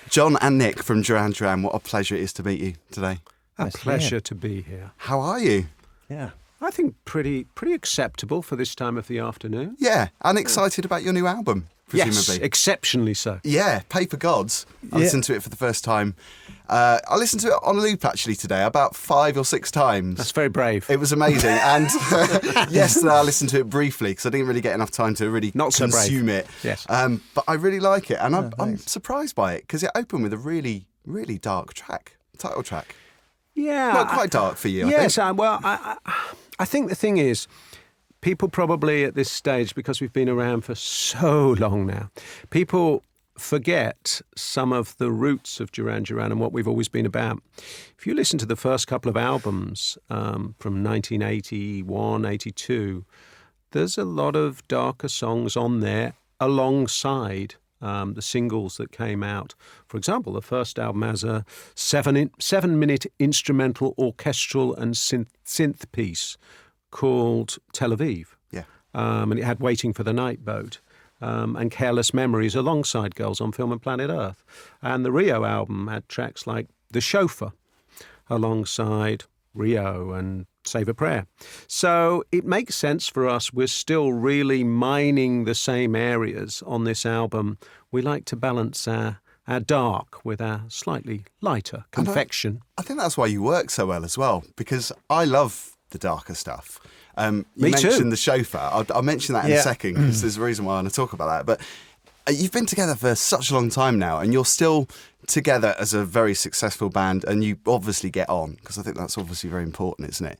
John and Nick from Duran Duran, what a pleasure it is to meet you today. A pleasure to be here. How are you? Yeah. I think pretty acceptable for this time of the afternoon. Yeah, and excited about your new album, presumably. Yes, exceptionally so. Yeah, Paper Gods. I listened to it for the first time. I listened to it on a loop actually today, about 5 or 6 times. That's very brave. It was amazing. And yesterday I listened to it briefly because I didn't really get enough time to really consume it. Yes. But I really like it, and I'm surprised by it because it opened with a really, really dark title track. Yeah. Not quite dark for you, yes, I think. I think the thing is, people probably at this stage, because we've been around for so long now, people forget some of the roots of Duran Duran and what we've always been about. If you listen to the first couple of albums from 1981, 82, there's a lot of darker songs on there alongside the singles that came out. For example, the first album has a 7-minute instrumental, orchestral and synth piece called Tel Aviv. Yeah. And it had Waiting for the Night Boat and Careless Memories alongside Girls on Film and Planet Earth. And the Rio album had tracks like The Chauffeur alongside Rio and Save a Prayer. So it makes sense for us. We're still really mining the same areas on this album. We like to balance our dark with our slightly lighter confection. I think that's why you work so well as well, because I love the darker stuff. You Me mentioned too. The Chauffeur. I'll mention that in a second because there's a reason why I want to talk about that. But you've been together for such a long time now, and you're still together as a very successful band, and you obviously get on, because I think that's obviously very important, isn't it?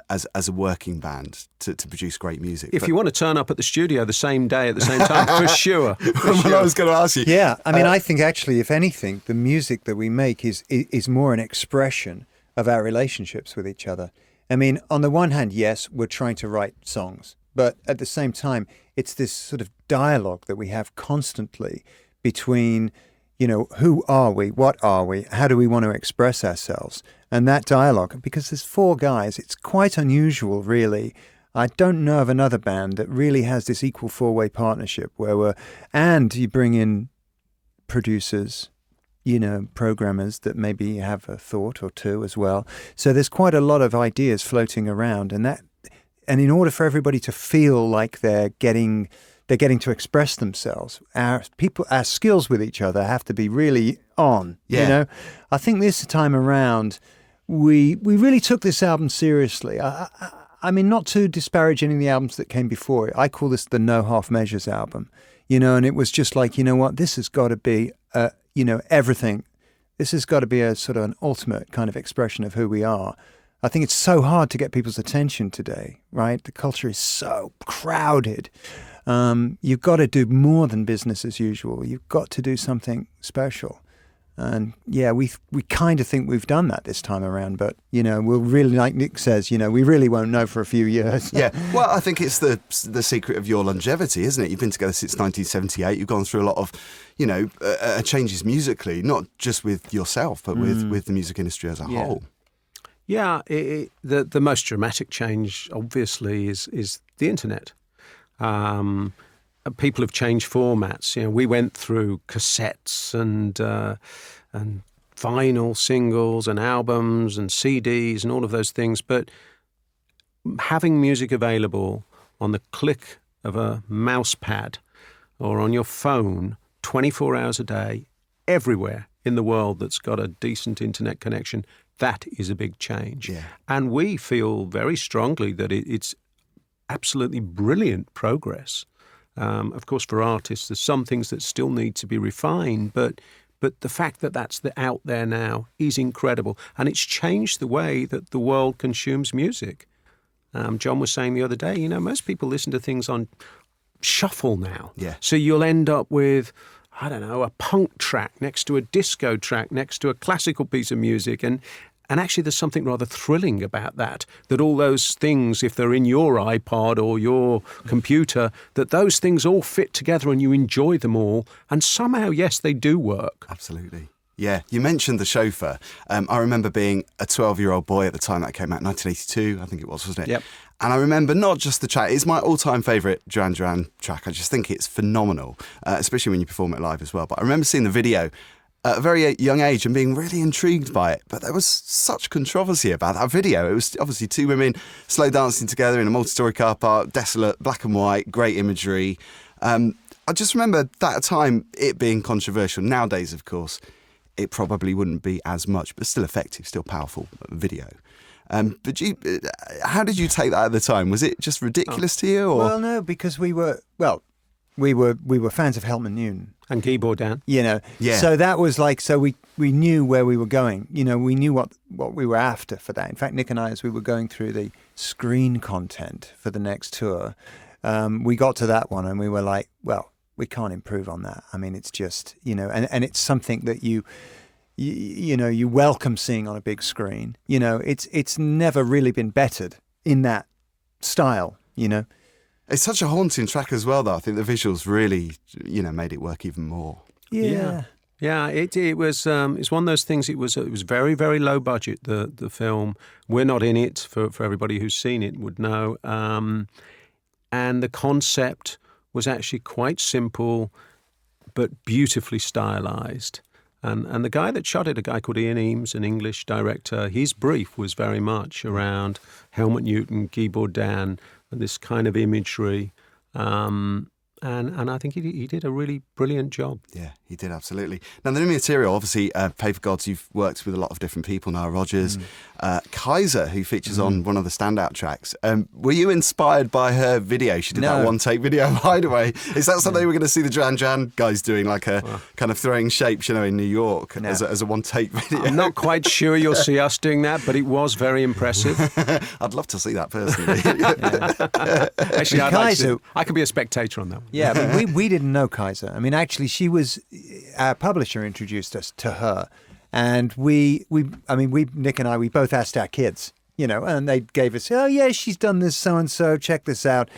As a working band to produce great music. If you want to turn up at the studio the same day at the same time, for sure. Well, I was going to ask you. Yeah, I mean, I think actually, if anything, the music that we make is more an expression of our relationships with each other. I mean, on the one hand, yes, we're trying to write songs, but at the same time, it's this sort of dialogue that we have constantly between, who are we? What are we? How do we want to express ourselves? And that dialogue, because there's 4 guys, it's quite unusual, really. I don't know of another band that really has this equal 4-way partnership and you bring in producers, programmers that maybe have a thought or two as well. So there's quite a lot of ideas floating around, and in order for everybody to feel like they're getting to express themselves, our skills with each other have to be really on. Yeah. I think this time around, we really took this album seriously. I mean, not to disparage any of the albums that came before it. I call this the No Half Measures album, and it was just like, this has got to be, everything. This has got to be a sort of an ultimate kind of expression of who we are. I think it's so hard to get people's attention today, right? The culture is so crowded. You've got to do more than business as usual. You've got to do something special. And yeah, we kind of think we've done that this time around, but we'll really, like Nick says, we really won't know for a few years. Yeah, well, I think it's the secret of your longevity, isn't it? You've been together since 1978. You've gone through a lot of, changes musically, not just with yourself, but with the music industry as a whole. Yeah, the most dramatic change, obviously, is the internet. People have changed formats. We went through cassettes and vinyl singles and albums and CDs and all of those things. But having music available on the click of a mouse pad or on your phone 24 hours a day, everywhere in the world that's got a decent internet connection, that is a big change. Yeah. And we feel very strongly that it's absolutely brilliant progress. Of course, for artists, there's some things that still need to be refined, but the fact that that's out there now is incredible. And it's changed the way that the world consumes music. John was saying the other day, most people listen to things on shuffle now. Yeah. So you'll end up with, a punk track next to a disco track, next to a classical piece of music. And actually, there's something rather thrilling about that all those things, if they're in your iPod or your computer, that those things all fit together and you enjoy them all. And somehow, yes, they do work. Absolutely. Yeah, you mentioned The Chauffeur. I remember being a 12-year-old boy at the time that came out, 1982, I think it was, wasn't it? Yep. And I remember not just the track, it's my all-time favourite Duran Duran track. I just think it's phenomenal, especially when you perform it live as well. But I remember seeing the video at a very young age and being really intrigued by it. But there was such controversy about that video. It was obviously two women slow dancing together in a multi-storey car park, desolate, black and white, great imagery. I just remember that time it being controversial. Nowadays, of course, it probably wouldn't be as much, but still effective, still powerful video. But how did you take that at the time? Was it just ridiculous to you? Or? Well, no, because we were fans of Helmut Newton. And Guy Bourdin. Yeah. So that was like, so we knew where we were going. We knew what we were after for that. In fact, Nick and I, as we were going through the screen content for the next tour, we got to that one and we were like, well, we can't improve on that. I mean, it's just, and it's something that you welcome seeing on a big screen. It's never really been bettered in that style, It's such a haunting track as well, though. I think the visuals really, made it work even more. Yeah. Yeah, it was. It's one of those things. It was very, very low budget. The film. We're not in it. For everybody who's seen it would know. And the concept was actually quite simple, but beautifully stylized. And the guy that shot it, a guy called Ian Eames, an English director, his brief was very much around Helmut Newton, Guy Bourdin, and this kind of imagery. And I think he did a really brilliant job. Yeah, he did, absolutely. Now, the new material, obviously, Paper Gods, you've worked with a lot of different people, Nile Rodgers, Kaiser, who features on one of the standout tracks. Were you inspired by her video? She did that one-take video of Hideaway. Is that something we're going to see the Duran Duran guys doing, like a kind of throwing shapes, in New York as a one-take video? I'm not quite sure you'll see us doing that, but it was very impressive. I'd love to see that personally. Actually, I could be a spectator on that one. Yeah, I mean, we didn't know Kaiser. I mean, actually, our publisher introduced us to her, and Nick and I, we both asked our kids, and they gave us, oh yeah, she's done this so and so, check this out.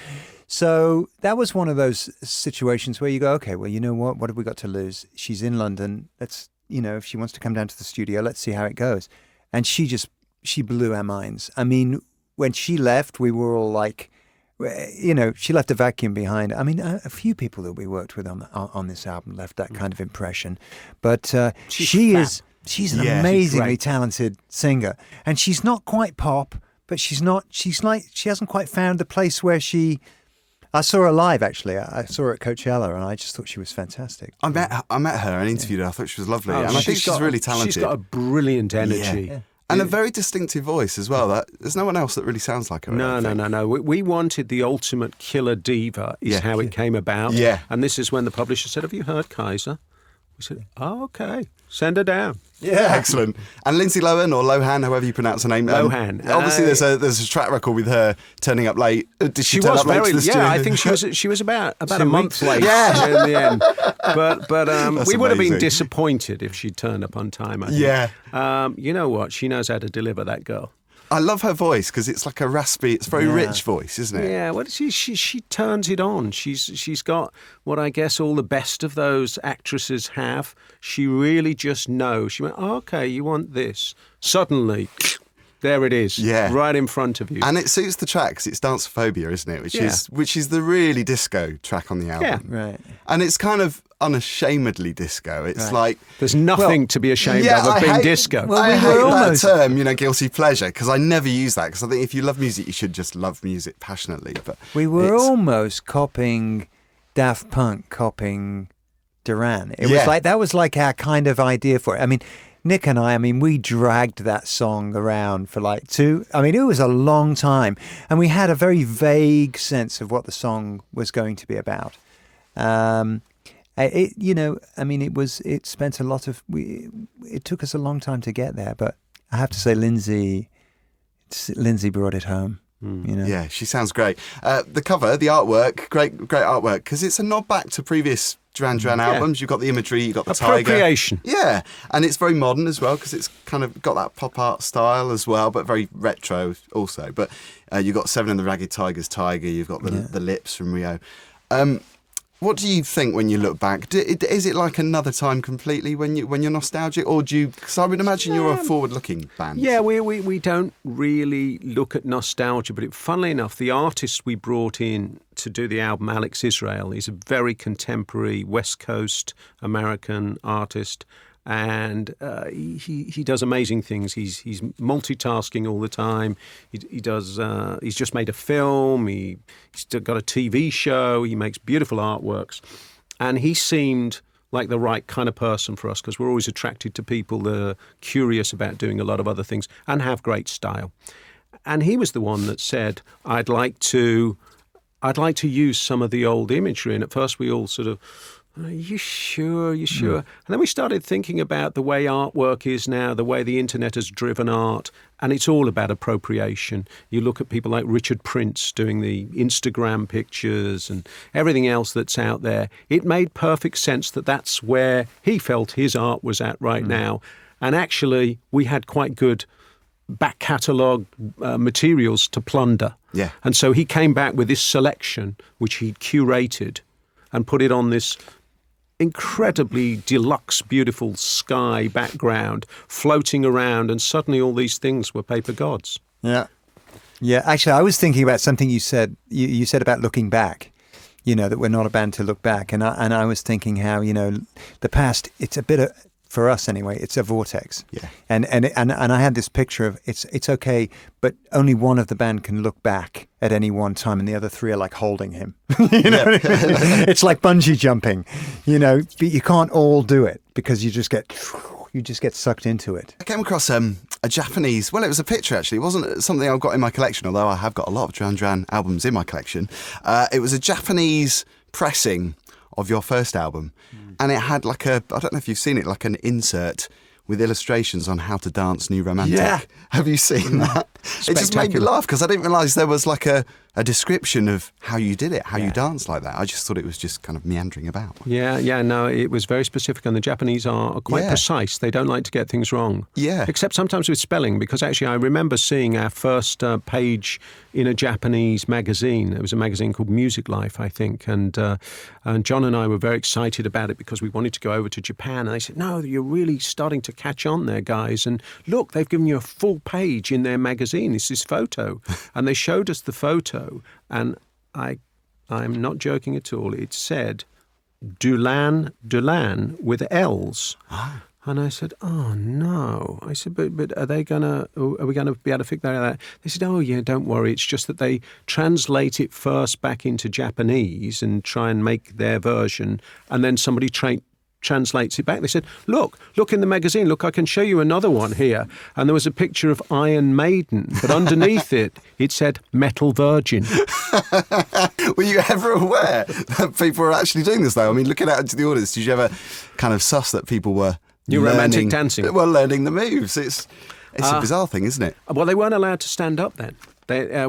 So that was one of those situations where you go, okay, well, you know what have we got to lose? She's in London. Let's, if she wants to come down to the studio, let's see how it goes. And she blew our minds. I mean, when she left, we were all like, she left a vacuum behind. I mean, a few people that we worked with on this album left that kind of impression. But she's an amazingly talented singer. And she's not quite pop, but she hasn't quite found the place where I saw her live, actually. I saw her at Coachella, and I just thought she was fantastic. I met her and interviewed her. I thought she was lovely. And I think she's really talented. She's got a brilliant energy. Yeah. And a very distinctive voice as well. There's no one else that really sounds like her. No. We wanted the ultimate killer diva, is how it came about. Yeah. And this is when the publisher said, have you heard Kaiser? We said, oh, okay, send her down. Yeah, excellent. And Lindsay Lohan, or Lohan, however you pronounce her name. Lohan. Obviously, there's a track record with her turning up late. Did she turn up late to the studio? I think she was about a month late in the end. But we would have been disappointed if she'd turned up on time, I think. Yeah. You know what? She knows how to deliver, that girl. I love her voice because it's like a raspy, it's very rich voice, isn't it? Yeah, well, she turns it on. She's got what I guess all the best of those actresses have. She really just knows. She went, oh, okay, you want this. Suddenly, there it is, right in front of you. And it suits the track because it's Dancephobia, isn't it? Which is the really disco track on the album. Yeah, right. And it's kind of unashamedly disco. It's like there's nothing to be ashamed of being disco. Well, I hate that term, guilty pleasure, because I never use that, because I think if you love music, you should just love music passionately. But we were almost copying Daft Punk, copying Duran. It was like that was like our kind of idea for it. I mean, Nick and I we dragged that song around for it was a long time, and we had a very vague sense of what the song was going to be about. It spent a lot of, it took us a long time to get there, but I have to say Lindsay brought it home. Yeah, she sounds great. The cover, the artwork, great artwork, because it's a nod back to previous Duran Duran albums. You've got the imagery, you've got the appropriation. Tiger. Yeah, and it's very modern as well, because it's kind of got that pop art style as well, but very retro also. But you've got Seven and the Ragged Tiger's Tiger, you've got the Lips from Rio. What do you think when you look back? Is it like another time completely when you're nostalgic, or do you? Because I would imagine you're a forward-looking band. Yeah, we don't really look at nostalgia, but funnily enough, the artist we brought in to do the album, Alex Israel, he's a very contemporary West Coast American artist. And he does amazing things. He's multitasking all the time. He does. He's just made a film. He's got a TV show. He makes beautiful artworks, and he seemed like the right kind of person for us because we're always attracted to people that are curious about doing a lot of other things and have great style. And he was the one that said, "I'd like to use some of the old imagery." And at first, we all sort of. Are you sure? And then we started thinking about the way artwork is now, the way the internet has driven art, and it's all about appropriation. You look at people like Richard Prince doing the Instagram pictures and everything else that's out there. It made perfect sense that that's where he felt his art was at right now. And actually, we had quite good back catalogue materials to plunder. Yeah. And so he came back with this selection, which he'd curated and put it on this incredibly deluxe, beautiful sky background floating around, and suddenly all these things were paper gods. Yeah. Actually, I was thinking about something you said. You said about looking back. That we're not a band to look back, and I was thinking how the past. It's a bit of, for us anyway, it's a vortex. Yeah. And I had this picture of it's okay, but only one of the band can look back at any one time, and the other three are like holding him. It's like bungee jumping, but you can't all do it because you just get sucked into it. I came across a Japanese, well, it was a picture actually. It wasn't something I've got in my collection, although I have got a lot of Duran Duran albums in my collection. It was a Japanese pressing of your first album, and it had like I don't know if you've seen it, like an insert with illustrations on how to dance New Romantic. Yeah. Have you seen that? It just made me laugh because I didn't realise there was like a description of how you did it, how you danced like that. I just thought it was just kind of meandering about. Yeah, no, it was very specific, and the Japanese are quite precise. They don't like to get things wrong. Yeah. Except sometimes with spelling, because actually I remember seeing our first page in a Japanese magazine. It was a magazine called Music Life, I think, and John and I were very excited about it because we wanted to go over to Japan, and they said, no, you're really starting to catch on there, guys, and look, they've given you a full page in their magazine. It's this photo. And they showed us the photo, and I'm not joking at all. It said Duran with L's. And I said, oh no. I said, but are we going to be able to figure that out? They said, oh yeah, don't worry. It's just that they translate it first back into Japanese and try and make their version, and then somebody translates it back. They said, look in the magazine, look, I can show you another one here. And there was a picture of Iron Maiden, but underneath it said Metal Virgin. Were you ever aware that people were actually doing this though? I mean, looking out into the audience, did you ever kind of suss that people were New Romantic dancing? Well, learning the moves. It's a bizarre thing, isn't it? Well, they weren't allowed to stand up then.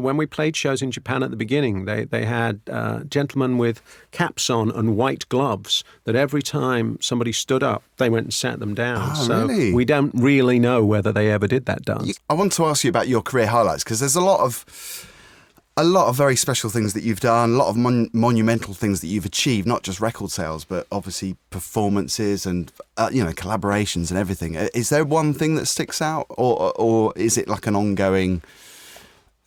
When we played shows in Japan at the beginning, they had gentlemen with caps on and white gloves that every time somebody stood up, they went and sat them down. Oh, really? We don't really know whether they ever did that dance. I want to ask you about your career highlights, because there's a lot of very special things that you've done, a lot of monumental things that you've achieved, not just record sales, but obviously performances and collaborations and everything. Is there one thing that sticks out, or is it like an ongoing?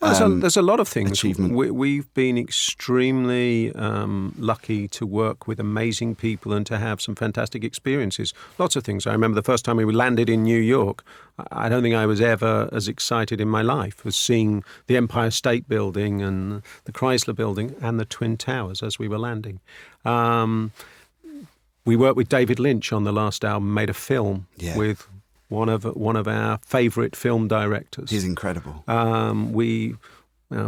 There's a lot of things. Achievement. We've been extremely lucky to work with amazing people and to have some fantastic experiences. Lots of things. I remember the first time we landed in New York, I don't think I was ever as excited in my life as seeing the Empire State Building and the Chrysler Building and the Twin Towers as we were landing. We worked with David Lynch on the last album, made a film with one of our favourite film directors. He's incredible.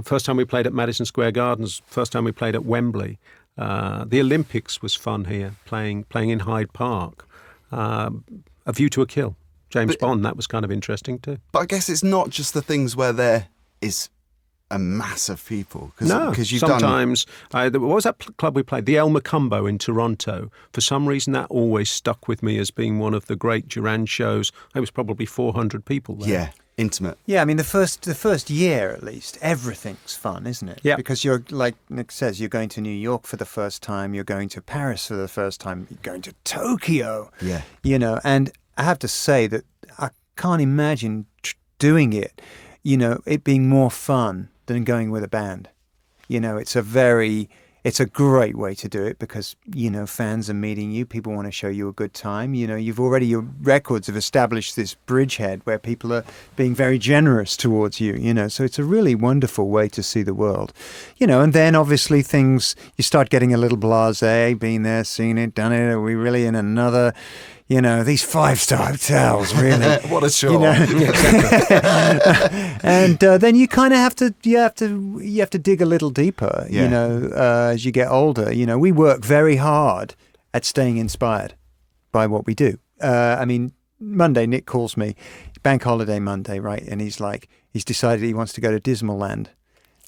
First time we played at Madison Square Gardens, first time we played at Wembley. The Olympics was fun here, playing in Hyde Park. A View to a Kill, James Bond, that was kind of interesting too. But I guess it's not just the things where there is a mass of people. Because you've sometimes, what was that club we played? The El Macumbo in Toronto. For some reason, that always stuck with me as being one of the great Duran shows. There was probably 400 people there. intimate. Yeah, I mean, the first year at least, everything's fun, isn't it? Yeah. Because you're, like Nick says, you're going to New York for the first time, you're going to Paris for the first time, you're going to Tokyo. Yeah. You know, and I have to say that I can't imagine doing it, you know, it being more fun than going with a band. You know, it's a great way to do it because, you know, fans are meeting you. People want to show you a good time. You know, your records have established this bridgehead where people are being very generous towards you, you know. So it's a really wonderful way to see the world, you know. And then obviously you start getting a little blasé, been there, seen it, done it. Are we really in another, you know, these 5-star hotels, really? What a show. You know? And then you kind of have to dig a little deeper, you know, as you get older. You know, we work very hard at staying inspired by what we do. I mean, Monday, Nick calls me, bank holiday Monday, right? And he's decided he wants to go to Dismaland,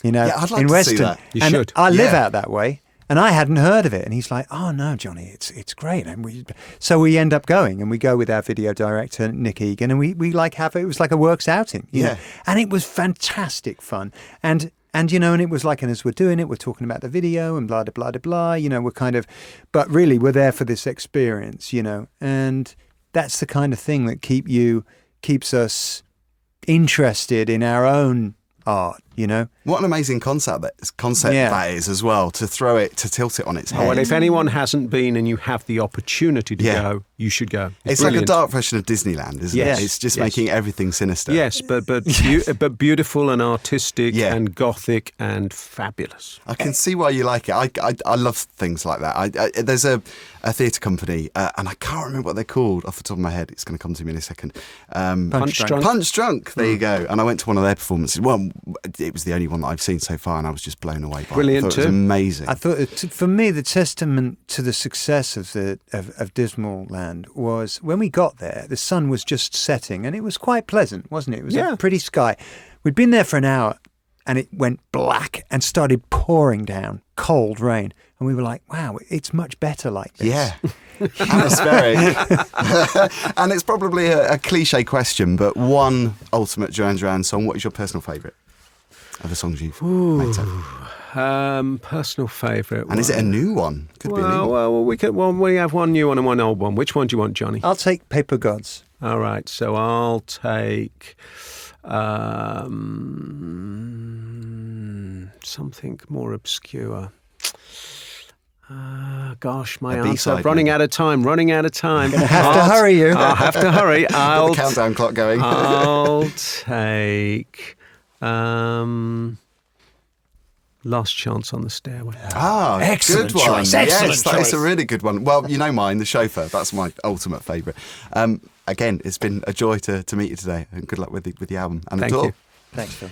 you know, I'd like in to Weston. see that. You and should. I live out that way. And I hadn't heard of it. And he's like, oh, no, Johnny, it's great. And so we end up going, and we go with our video director, Nick Egan, and we it was like a works outing. You know? And it was fantastic fun. And you know, and it was like, and as we're doing it, we're talking about the video and blah, blah, blah, blah, you know, but really we're there for this experience, you know, and that's the kind of thing that keeps us interested in our own art, you know. What an amazing concept that is as well, to tilt it on its head. Well, if anyone hasn't been and you have the opportunity to go, you should go. It's like a dark version of Disneyland, isn't it? It's just making everything sinister. Yes, but beautiful and artistic and gothic and fabulous. I can see why you like it. I love things like that. There's a theatre company, and I can't remember what they're called off the top of my head. It's going to come to me in a second. Punch Drunk. Punch Drunk. There you go. And I went to one of their performances. Well, it was the only one that I've seen so far, and I was just blown away by Brilliant it. I thought it was amazing. I thought, for me, the testament to the success of Dismaland was when we got there, the sun was just setting, and it was quite pleasant, wasn't it? It was a pretty sky. We'd been there for an hour, and it went black and started pouring down, cold rain. And we were like, wow, it's much better like this. Yeah. Atmospheric. And it's probably a cliche question, but one ultimate Duran Duran song, what is your personal favourite of the songs you've made so far? Personal favourite. And is it a new one? Could be a new one. We have one new one and one old one. Which one do you want, Johnny? I'll take Paper Gods. All right, so I'll take something more obscure. Gosh, my answer. Running out of time. Gonna have to hurry you. I'll have to hurry. Got the countdown clock going. I'll take Last Chance on the Stairway. Ah, excellent good one. choice. Yes, Excellent that is choice. a really good one. Well, you know mine, The Chauffeur. That's my ultimate favourite. Again, it's been a joy to meet you today, and good luck with the album and Thank the tour. you. Thanks, Phil.